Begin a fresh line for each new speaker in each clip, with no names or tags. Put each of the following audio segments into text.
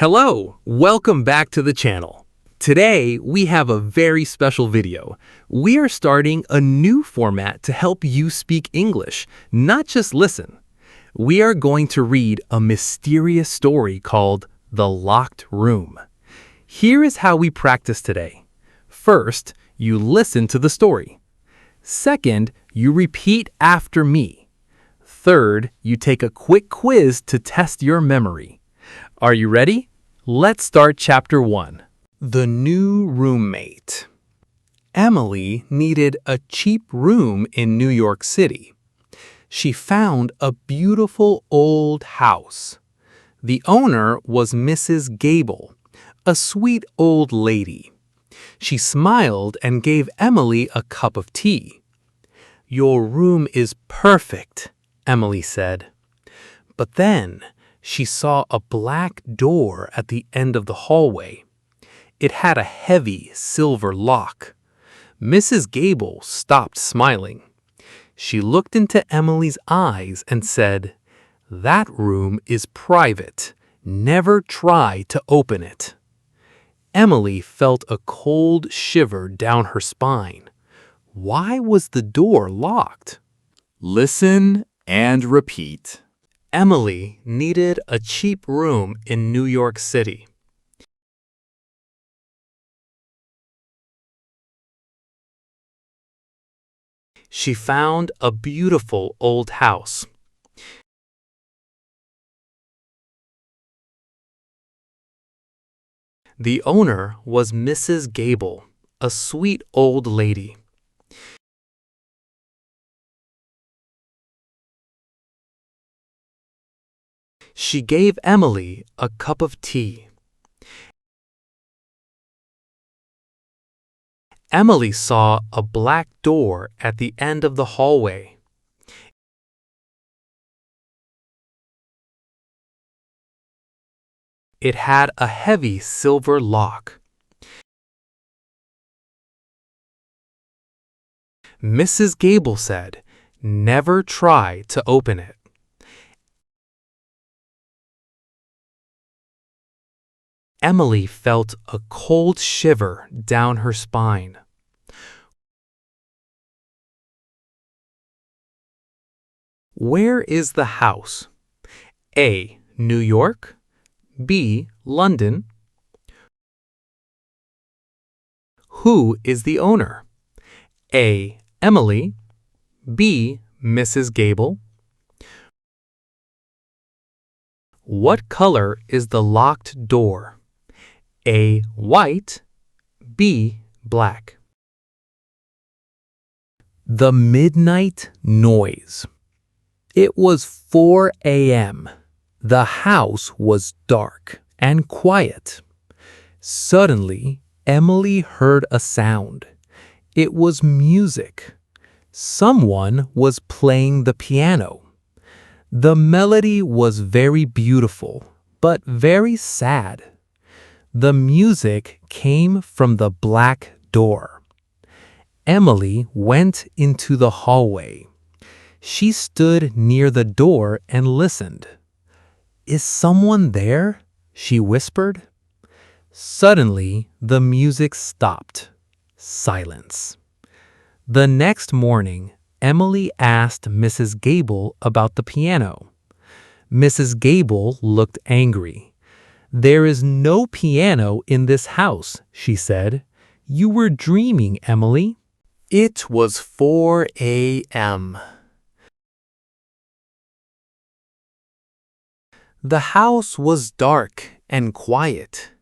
Hello, welcome back to the channel. Today, we have a very special video. We are starting a new format to help you speak English, not just listen. We are going to read a mysterious story called The Locked Room. Here is how we practice today. First, you listen to the story. Second, you repeat after me. Third, you take a quick quiz to test your memory. Are you ready? Let's start Chapter 1. The New Roommate. Emily needed a cheap room in New York City. She found a beautiful old house. The owner was Mrs. Gable, a sweet old lady. She smiled and gave Emily a cup of tea. "Your room is perfect," Emily said. But then she saw a black door at the end of the hallway. It had a heavy silver lock. Mrs. Gable stopped smiling. She looked into Emily's eyes and said, "That room is private. Never try to open it." Emily felt a cold shiver down her spine. Why was the door locked?
Listen and repeat.
Emily needed a cheap room in New York City. She found a beautiful old house. The owner was Mrs. Gable, a sweet old lady. She gave Emily a cup of tea. Emily saw a black door at the end of the hallway. It had a heavy silver lock. Mrs. Gable said, "Never try to open it." Emily felt a cold shiver down her spine. Where is the house? A. New York. B. London. Who is the owner? A. Emily. B. Mrs. Gable. What color is the locked door? A. White. B. Black. The midnight noise. It was 4 a.m. The house was dark and quiet. Suddenly, Emily heard a sound. It was music. Someone was playing the piano. The melody was very beautiful, but very sad. The music came from the black door. Emily went into the hallway. She stood near the door and listened. "Is someone there?" she whispered. Suddenly, the music stopped. Silence. The next morning, Emily asked Mrs. Gable about the piano. Mrs. Gable looked angry. "There is no piano in this house," she said. "You were dreaming, Emily." It was 4 a.m. The house was dark and quiet.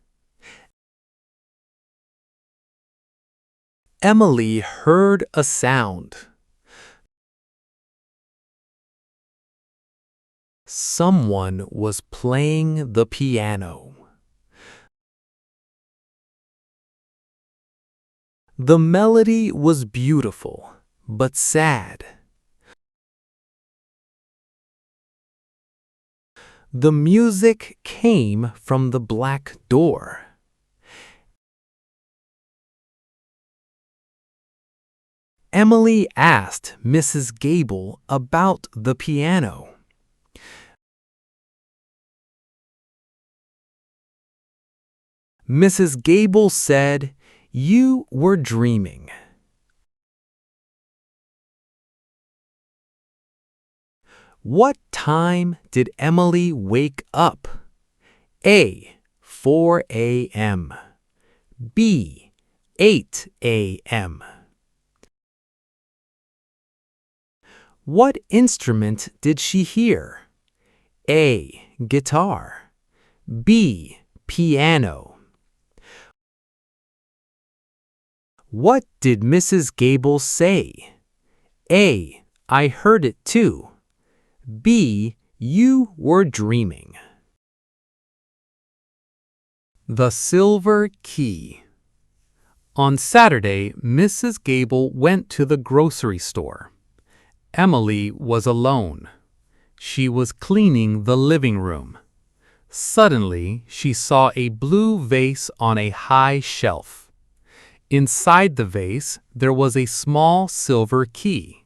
Emily heard a sound. Someone was playing the piano. The melody was beautiful, but sad. The music came from the black door. Emily asked Mrs. Gable about the piano. Mrs. Gable said, "You were dreaming." What time did Emily wake up? A. 4 a.m. B. 8 a.m. What instrument did she hear? A. Guitar. B. Piano. What did Mrs. Gable say? A. I heard it too. B. You were dreaming. The silver key. On Saturday, Mrs. Gable went to the grocery store. Emily was alone. She was cleaning the living room. Suddenly, she saw a blue vase on a high shelf. Inside the vase, there was a small silver key.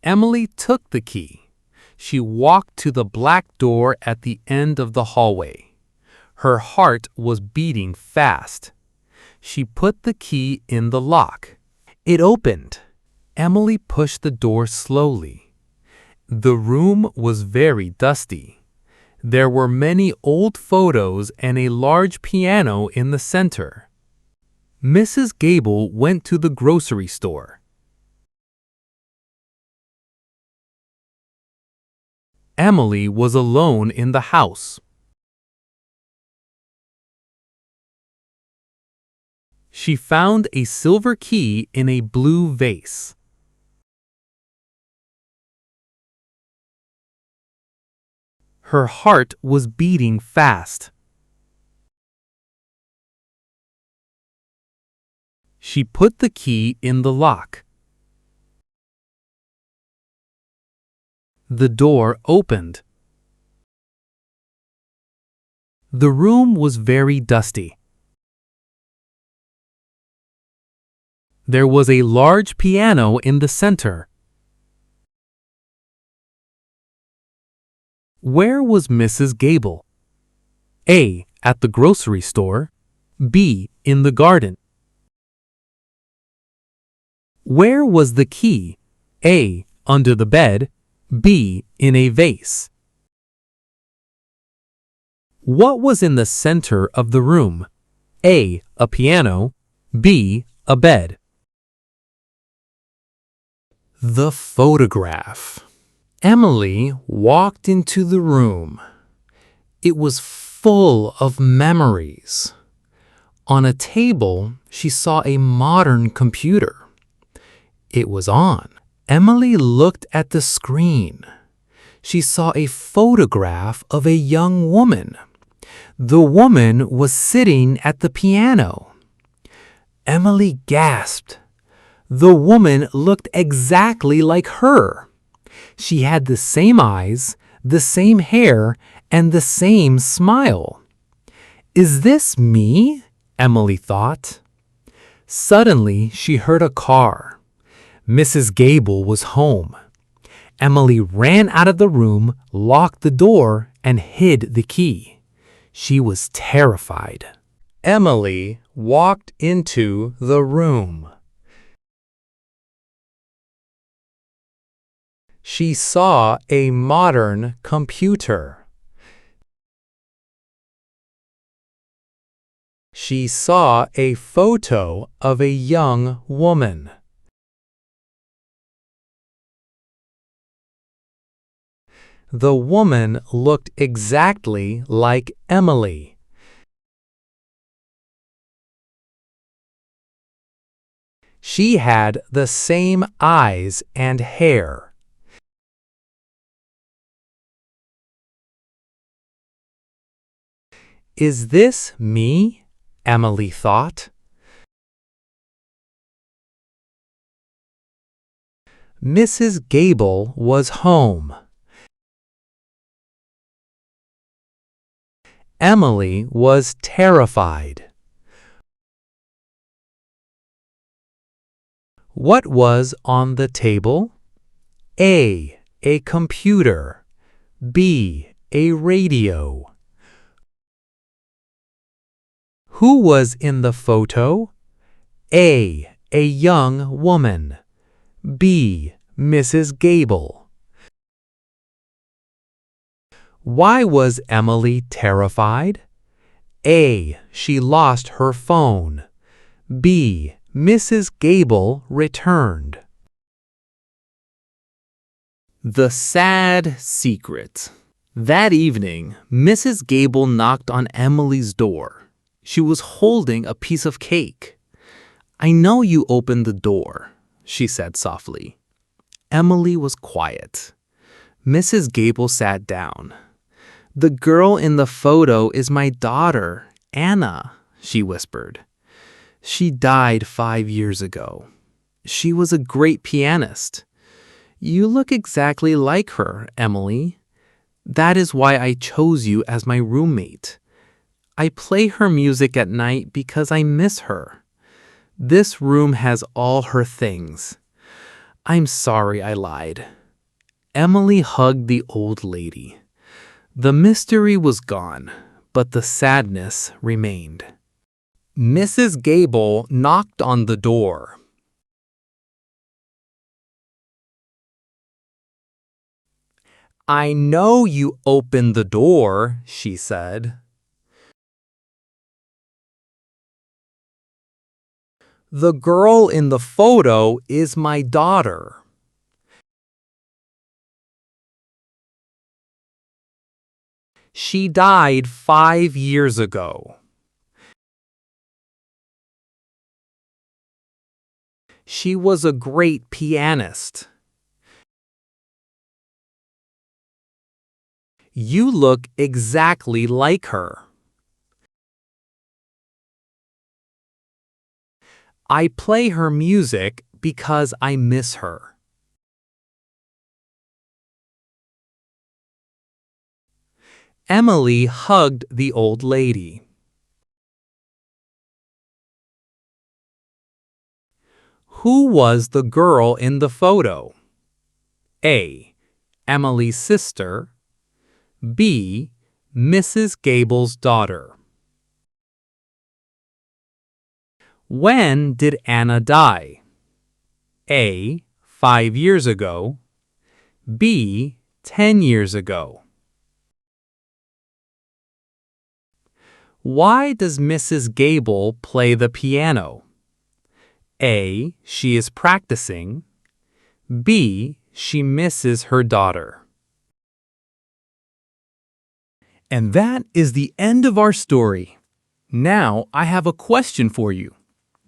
Emily took the key. She walked to the black door at the end of the hallway. Her heart was beating fast. She put the key in the lock. It opened. Emily pushed the door slowly. The room was very dusty. There were many old photos and a large piano in the center. Mrs. Gable went to the grocery store. Emily was alone in the house. She found a silver key in a blue vase. Her heart was beating fast. She put the key in the lock. The door opened. The room was very dusty. There was a large piano in the center. Where was Mrs. Gable? A. At the grocery store. B. In the garden. Where was the key? A. Under the bed. B. In a vase. What was in the center of the room? A. A piano. B. A bed. The photograph. Emily walked into the room. It was full of memories. On a table, she saw a modern computer. It was on. Emily looked at the screen. She saw a photograph of a young woman. The woman was sitting at the piano. Emily gasped. The woman looked exactly like her. She had the same eyes, the same hair, and the same smile. Is this me? Emily thought. Suddenly, she heard a car. Mrs. Gable was home. Emily ran out of the room, locked the door, and hid the key. She was terrified. Emily walked into the room. She saw a modern computer. She saw a photo of a young woman. The woman looked exactly like Emily. She had the same eyes and hair. Is this me? Emily thought. Mrs. Gable was home. Emily was terrified. What was on the table? A. A computer. B. A radio. Who was in the photo? A young woman. B. Mrs. Gable. Why was Emily terrified? A. She lost her phone. B. Mrs. Gable returned. The sad secret. That evening, Mrs. Gable knocked on Emily's door. She was holding a piece of cake. "I know you opened the door," she said softly. Emily was quiet. Mrs. Gable sat down. "The girl in the photo is my daughter, Anna," she whispered. "She died 5 years ago. She was a great pianist. You look exactly like her, Emily. That is why I chose you as my roommate. I play her music at night because I miss her. This room has all her things. I'm sorry I lied." Emily hugged the old lady. The mystery was gone, but the sadness remained. Mrs. Gable knocked on the door. "I know you opened the door," she said. "The girl in the photo is my daughter." "She died 5 years ago." "She was a great pianist." "You look exactly like her." "I play her music because I miss her." Emily hugged the old lady. Who was the girl in the photo? A. Emily's sister. B. Mrs. Gable's daughter. When did Anna die? A. 5 years ago. B. 10 years ago. Why does Mrs. Gable play the piano? A. She is practicing. B. She misses her daughter. And that is the end of our story. Now I have a question for you.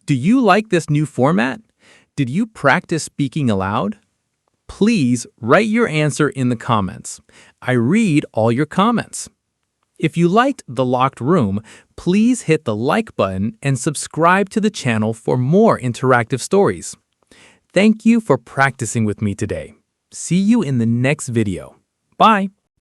Do you like this new format? Did you practice speaking aloud? Please write your answer in the comments. I read all your comments. If you liked The Locked Room, please hit the like button and subscribe to the channel for more interactive stories. Thank you for practicing with me today. See you in the next video. Bye.